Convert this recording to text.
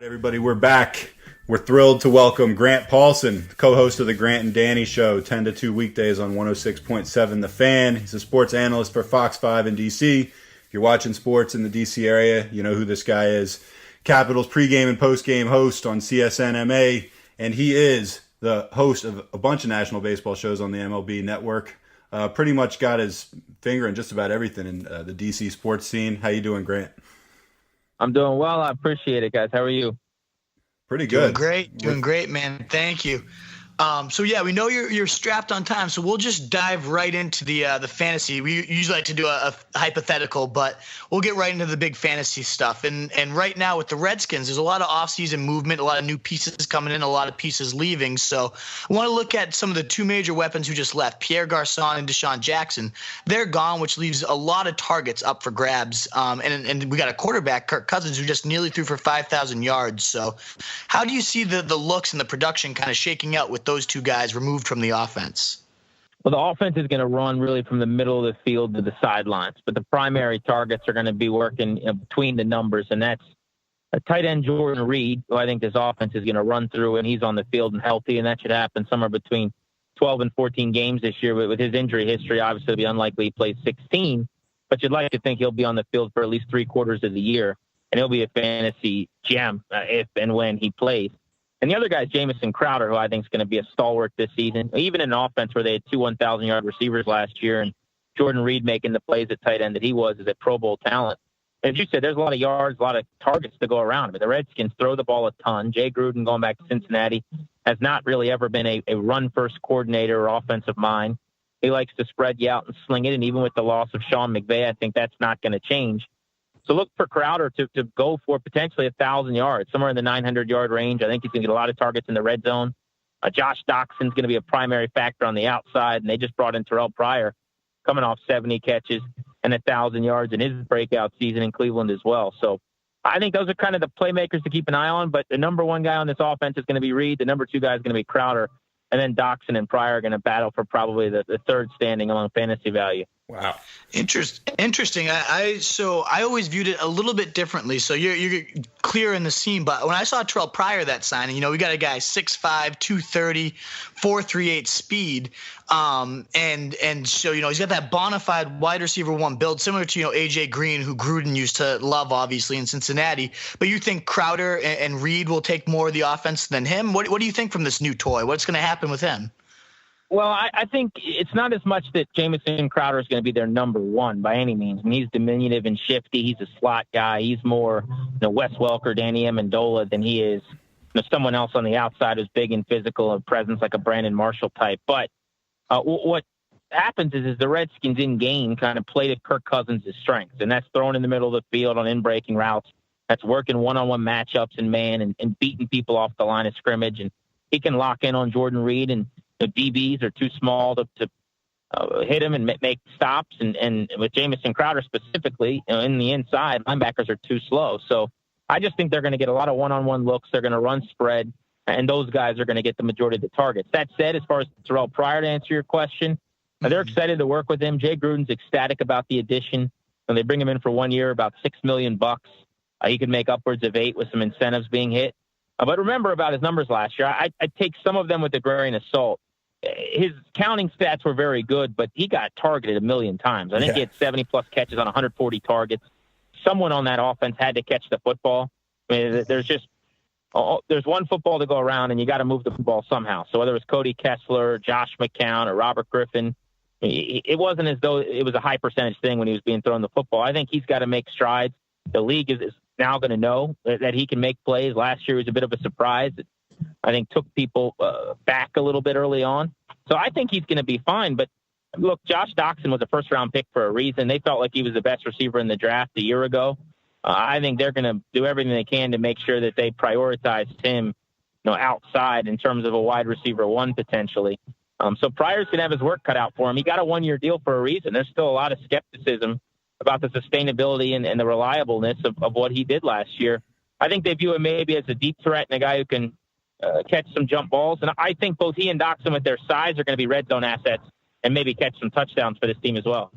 Everybody, we're back. We're thrilled to welcome Grant Paulsen, co-host of the Grant and Danny Show, 10 to 2 weekdays on 106.7 The Fan. He's a sports analyst for Fox 5 in D.C. If you're watching sports in the D.C. area, you know who this guy is. Capitals pregame and postgame host on CSNMA, and he is the host of a bunch of national baseball shows on the MLB network. Pretty much got his finger in just about everything in the D.C. sports scene. How you doing, Grant? I'm doing well. I appreciate it, guys. How are you? Pretty good. Doing great, man. Thank you. So yeah, we know you're strapped on time, so we'll just dive right into the fantasy. We usually like to do a hypothetical, but we'll get right into the big fantasy stuff. And right now with the Redskins, there's a lot of offseason movement, a lot of new pieces coming in, a lot of pieces leaving. So I want to look at some of the two major weapons who just left, Pierre Garçon and Deshaun Jackson. They're gone, which leaves a lot of targets up for grabs. And we got a quarterback, Kirk Cousins, who just nearly threw for 5,000 yards. So how do you see the looks and the production kind of shaking out with those two guys removed from the offense? Well, the offense is going to run really from the middle of the field to the sidelines, but the primary targets are going to be working between the numbers, and that's a tight end Jordan Reed, who I think this offense is going to run through, and he's on the field and healthy, and that should happen somewhere between 12 and 14 games this year. But with his injury history, obviously it'd be unlikely he plays 16, but you'd like to think he'll be on the field for at least 3/4 of the year, and he'll be a fantasy gem if and when he plays. And the other guy is Jamison Crowder, who I think is going to be a stalwart this season, even in an offense where they had two 1,000-yard receivers last year, and Jordan Reed making the plays at tight end that he was as a Pro Bowl talent. And as you said, there's a lot of yards, a lot of targets to go around. I mean, the Redskins throw the ball a ton. Jay Gruden, going back to Cincinnati, has not really ever been a run-first coordinator or offensive mind. He likes to spread you out and sling it, and even with the loss of Sean McVay, I think that's not going to change. So look for Crowder to go for potentially 1,000 yards, somewhere in the 900-yard range. I think he's going to get a lot of targets in the red zone. Josh Doxson's going to be a primary factor on the outside, and they just brought in Terrell Pryor, coming off 70 catches and 1,000 yards in his breakout season in Cleveland as well. So I think those are kind of the playmakers to keep an eye on, but the number one guy on this offense is going to be Reed. The number two guy is going to be Crowder, and then Doxson and Pryor are going to battle for probably the third standing among fantasy value. Wow. Interesting. I always viewed it a little bit differently. So you're clear in the scene, but when I saw Terrell Pryor that signing, we got a guy 6'5", 230, 4.38 speed. And so, he's got that bona fide wide receiver one build, similar to, AJ Green, who Gruden used to love, obviously, in Cincinnati. But you think Crowder and Reed will take more of the offense than him? What do you think from this new toy? What's going to happen with him? Well, I think it's not as much that Jamison Crowder is going to be their number one by any means. I mean, he's diminutive and shifty. He's a slot guy. He's more Wes Welker, Danny Amendola than he is someone else on the outside who's big and physical, a presence like a Brandon Marshall type. But what happens is the Redskins in game kind of play to Kirk Cousins' strengths, and that's thrown in the middle of the field on in-breaking routes. That's working one-on-one matchups in man and beating people off the line of scrimmage. And he can lock in on Jordan Reed, and the DBs are too small to hit him and make stops. And with Jamison Crowder specifically, in the inside, linebackers are too slow. So I just think they're going to get a lot of one-on-one looks. They're going to run spread, and those guys are going to get the majority of the targets. That said, as far as Terrell Pryor, to answer your question, they're excited to work with him. Jay Gruden's ecstatic about the addition. When they bring him in for 1 year, about $6 million. He could make upwards of $8 million with some incentives being hit. But remember about his numbers last year. I take some of them with a grain of salt. His counting stats were very good, but he got targeted 1 million times. I think he had 70-plus catches on 140 targets. Someone on that offense had to catch the football. I mean, there's one football to go around, and you got to move the football somehow. So whether it was Cody Kessler, Josh McCown, or Robert Griffin, it wasn't as though it was a high percentage thing when he was being thrown the football. I think he's got to make strides. The league is now going to know that he can make plays. Last year was a bit of a surprise. I think took people back a little bit early on. So I think he's going to be fine. But look, Josh Doxson was a first-round pick for a reason. They felt like he was the best receiver in the draft a year ago. I think they're going to do everything they can to make sure that they prioritize him, outside in terms of a wide receiver one potentially. So Pryor's going to have his work cut out for him. He got a 1-year deal for a reason. There's still a lot of skepticism about the sustainability and the reliableness of what he did last year. I think they view him maybe as a deep threat and a guy who can catch some jump balls. And I think both he and Doxson with their size are going to be red zone assets and maybe catch some touchdowns for this team as well.